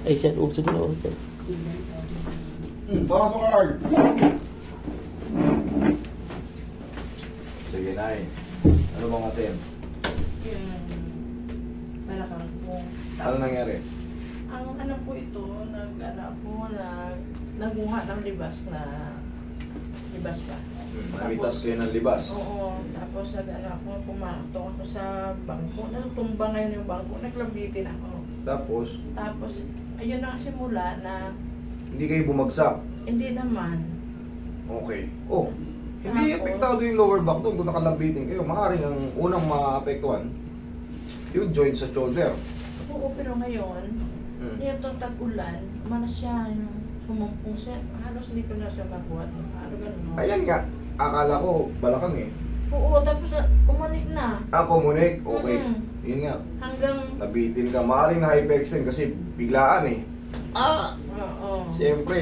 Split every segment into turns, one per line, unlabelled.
Ay, sir, usog na usog.
Pasok ka, Carl. Sige, Nay. Ano bang atin?
Yung balakang po.
Ano nangyari?
Ang ano po ito, naguha ng libas na libas pa.
Namitas kayo ng libas.
Oo, tapos pumatok ako sa bangko. Natutumba ngayon yung bangko, naglabitin ako.
Tapos,
Ayun ang simula na
hindi kayo bumagsak.
hindi naman.
Okay. Oh, hindi
Tapos,
apektado yung lower back doon kung nakalambitin kayo. Maaaring ang unang maapektuhan yung joint sa shoulder.
Oo, pero ngayon, itong tag-ulan, manas siya yung sumumpong siya. Halos hindi ko na siya mabuhat. Ano ganun?
Ayan nga. Akala ko balakang eh.
Oo, tapos kumalik na.
Komunik. Okay. Yun nga.
Hanggang,
Nabitin ka. Maaaring na-hyperextend kasi biglaan eh.
oo.
Siyempre,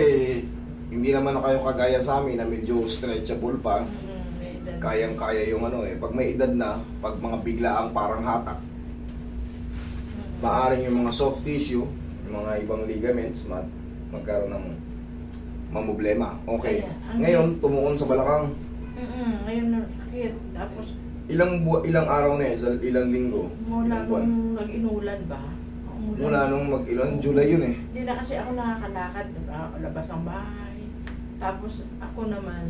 hindi naman na kayo kagaya sa amin na medyo stretchable pa.
May edad.
Kayang-kaya yung ano eh. Pag may edad na, pag mga biglaang parang hatak, maaaring yung mga soft tissue, yung mga ibang ligaments, magkaroon ng mamblema. Okay. Ngayon, tumuon sa balakang.
Ngayon na sakit. Tapos,
Ilang araw na eh, sa ilang linggo.
mula
Ilang buwan.
nung nag-inulan ba?
Mula nung mag-ilan, July yun eh.
Hindi na kasi ako nakakalakad, labas ng bahay. Tapos ako naman,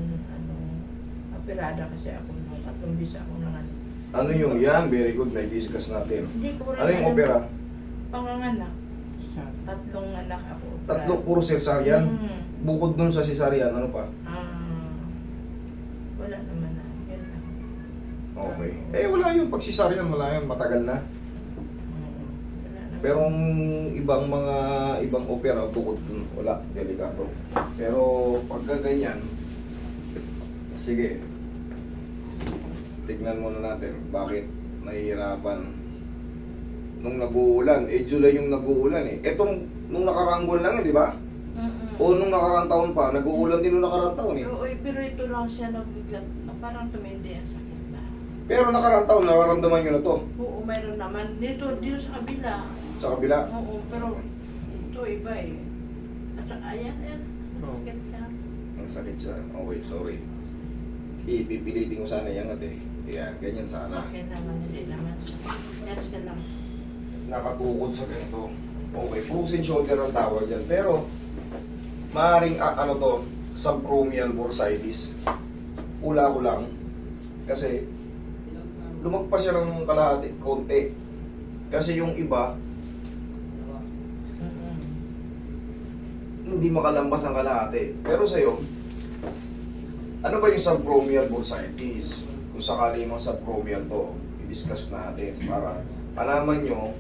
operada kasi ako nung 3 bis ako nang
Ano yung yan? Very good, na-discuss natin.
Hindi ko rin
Ano yung
alam.
opera?
Panganganak. 3 anak ako.
Tatlo, puro cesarean.
Mm.
Bukod dun sa cesarean, ano pa?
Wala naman na. Yun lang.
Okay. Eh, wala yun. Pag cesarean, wala yun. Matagal na.
Wala naman.
Pero ang ibang opera, bukod dun, wala. Delikado. Pero pagka ganyan, sige. Tignan muna natin bakit nahihirapan. Nung nag-uulan, July yung nag-uulan eh. Etong, nung nakaraang buwan lang di ba? O nung nakaraang taon pa, nag-uulan din nung nakaraang taon eh.
Oo, pero ito lang siya nabiglat. Parang tumindi ang sakit na.
Pero nakaraang taon, nararamdaman nyo na to.
Oo, mayroon naman. Dito sa kabila.
Sa kabila.
Oo, pero ito iba eh. At saka ayan, sakit siya.
Ang sakit siya. Okay, sorry. Ipipilitin ko sana yung eh. Yan, ganyan sana.
Okay naman, hindi naman siya. Yan siya lang.
Nakatukod sa ganito. Okay, frozen shoulder ang tawag yan. Pero, maaaring ano to, subchromial bursitis. Hula ko lang. Kasi, lumagpas siya ng kalahati, konti. Kasi yung iba, hindi makalampas ng kalahati. Pero sa'yo, ano ba yung subchromial bursitis? Kung sakali mang subchromial to, i-discuss natin para alaman nyo,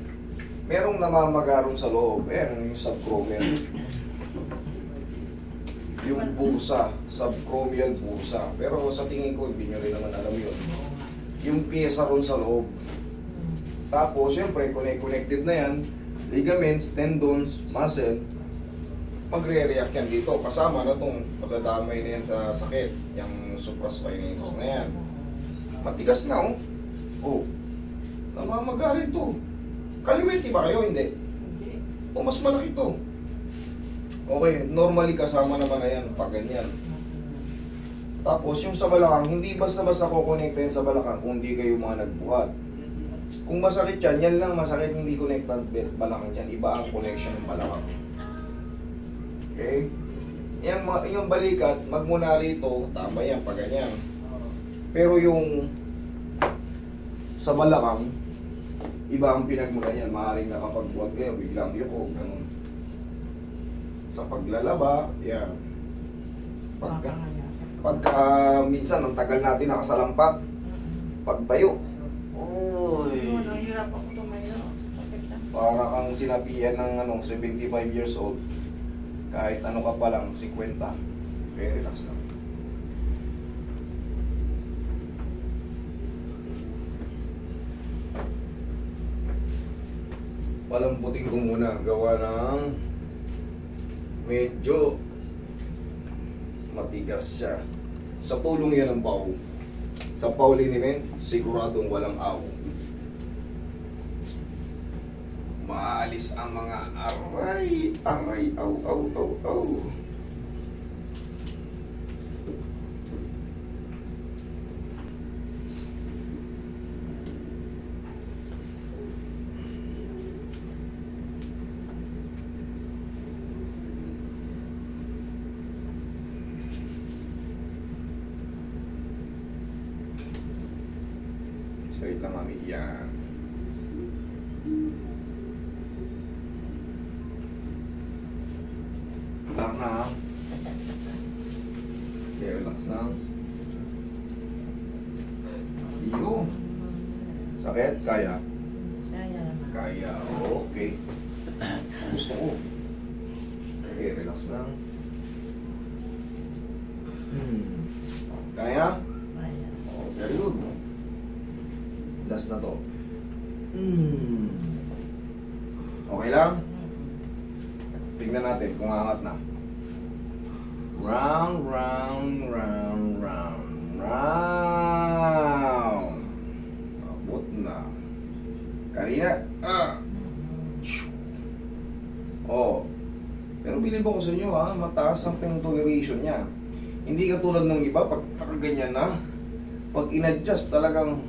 merong namamagaron sa loob. Ayan, yung subchromial. Yung bursa, subchromial bursa. Pero sa tingin ko, hindi nyo rin naman alam yun. Yung pyesa ron sa loob. Tapos, syempre, connected na yan. Ligaments, tendons, muscle. Magre-react yan dito. Kasama na itong pagdadamay na yan sa sakit. Yung supraspinatus na yan. Matigas na, oh. Oh. Namamagarin to. Kaliwete ba kayo? Hindi.
Hindi.
O mas malaki to. Okay, normally kasama naman na yan pag ganyan. Tapos yung sa balakang, hindi basta-basta kukonektahin sa balakang kung hindi kayo mga nagbuhat. Kung masakit yan, yan lang masakit, hindi connected balakang dyan. Iba ang connection ng balakang. Okay? Yung balikat, magmula rito, tama yan, pag ganyan. Pero yung sa balakang, iba ang pinagmula niyan. Maaaring nakapagbuhat kayo, biglang yuko, ganun. Sa paglalaba, yan. Pagka minsan, ang tagal natin nakasalampak, pagtayo, uy,
Hirap ako tumayo. Sakit na.
para kang sinabihan ng 75 years old. Kahit ano ka pa lang, 50. Okay, relax lang. Palambutin ko muna, gawa ng medyo matigas siya. Sa tulong yan ng pau. Sa pau liniment, siguradong walang aw. aalis ang mga aray, aray, au, au, au, au. Straight lang, mami. Yan. Lang na. Okay, relax lang. Iyo. Sakit? Kaya?
Saya naman.
Kaya. Okay. Gusto ko. Okay, relax lang. Kaya?
Kaya.
Oh, very good. Last na to. Okay lang? Tignan natin kung angat na. Round, round, round, round, round. Abot na. Kanina. Oh. Pero bilib ako sa inyo ha, mataas ang pain toleration niya. Hindi katulad ng iba, pag nakaganyan na, pag in-adjust talagang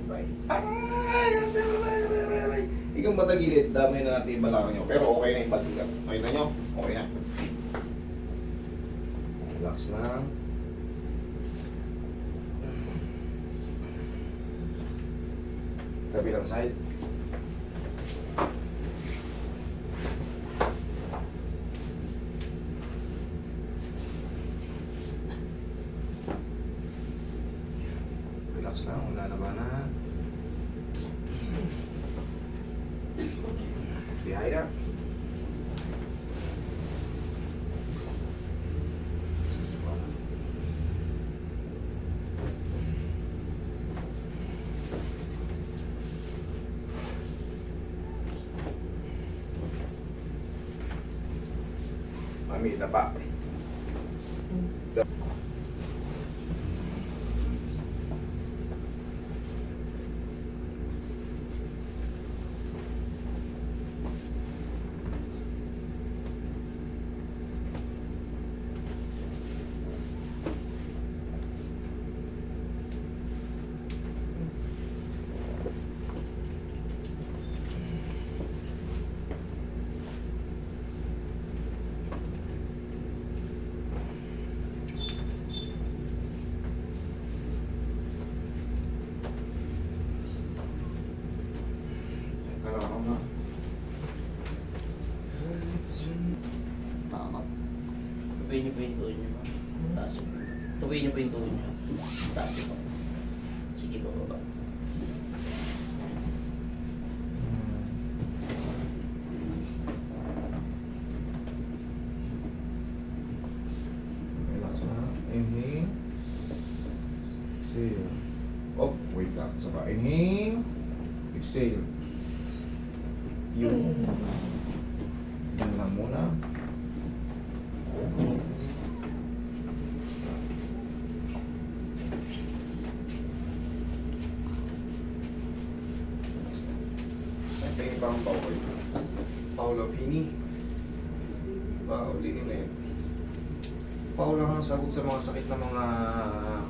aray, aray. Ikaw matagilid, damay na natin yung balakang nyo. Pero okay na yung balikat. Okay na nyo? Okay na. Relax lang. Kabilang side. Relax lang, wala na ba na? Tihaya. Mami, dapa.
Tama. Tuloy niyo po yung tuhod niyo. Taas niyo. Tuloy niyo po yung tuhod niyo. Taas niyo po. Sige po, baba.
Relax na. Inhale. Exhale. Oh, wait lang. Saka inhale. Exhale. Yung. Yan lang muna. Tingin pa ang Paul. Paolo Pini. Paulini na yun. Paul lang ang sagot sa mga sakit ng mga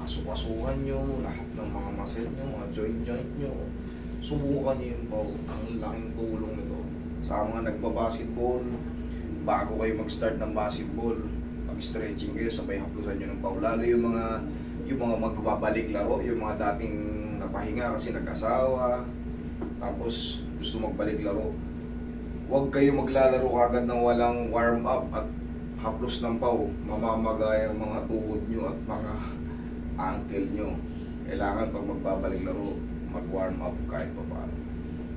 kasukasuhan nyo, lahat ng mga muscle nyo, mga joint nyo. Subukan nyo yung Paul. Ang laking tulong nito. Sa mga nagbabasketball, bago kayo mag-start ng basketball, mag-stretching kayo, sabay haplusan nyo ng Paul. Lalo yung mga magbabalik laro, yung mga dating napahinga kasi nag-asawa, tapos gusto magbalik laro. Huwag kayo maglalaro kagad ng walang warm up at haplos ng Pau. Mamamagay ang mga tuhod nyo at mga ankle nyo. Kailangan pag magbabalik laro, mag-warm up kahit pa paano.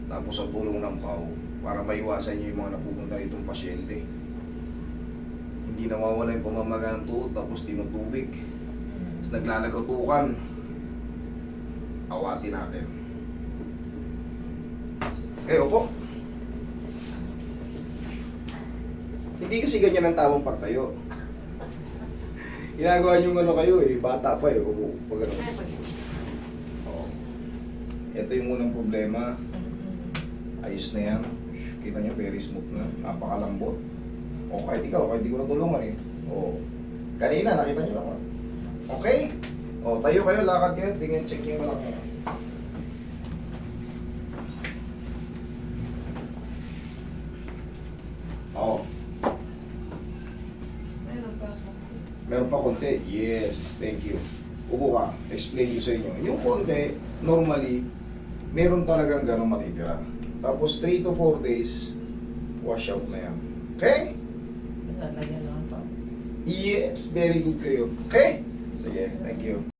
Tapos sa tulong ng Pau, para maiwasan nyo yung mga napupunta nitong pasyente. Hindi nawawala yung pamamaga ng tuhod, tapos tinutubig. Tapos naglalagatukan. Awatin natin. Okay, opo. Hindi kasi ganyan ang tamang pagtayo. Ginagawa nyo ano kayo eh, bata pa eh. Pag ano. Oo. Ito yung unang problema. Ayos na yan. Kita niyo, very smooth na. Napakalambot. O kahit ikaw, kahit di ko natulungan eh. O, kanina, nakita niyo naman. Okay? O, tayo kayo, lakad kayo. Tingin, check yung malaki nga. O,
Meron pa ako.
meron pa konti. Yes, thank you. Upo ka, explain ko sa inyo. Yung konti, normally, meron talagang gano'ng matitira. Tapos 3 to 4 days, wash out na yan. Okay?
Lalagyan lang pa.
Yes, very good kayo. Okay? Sige, thank you.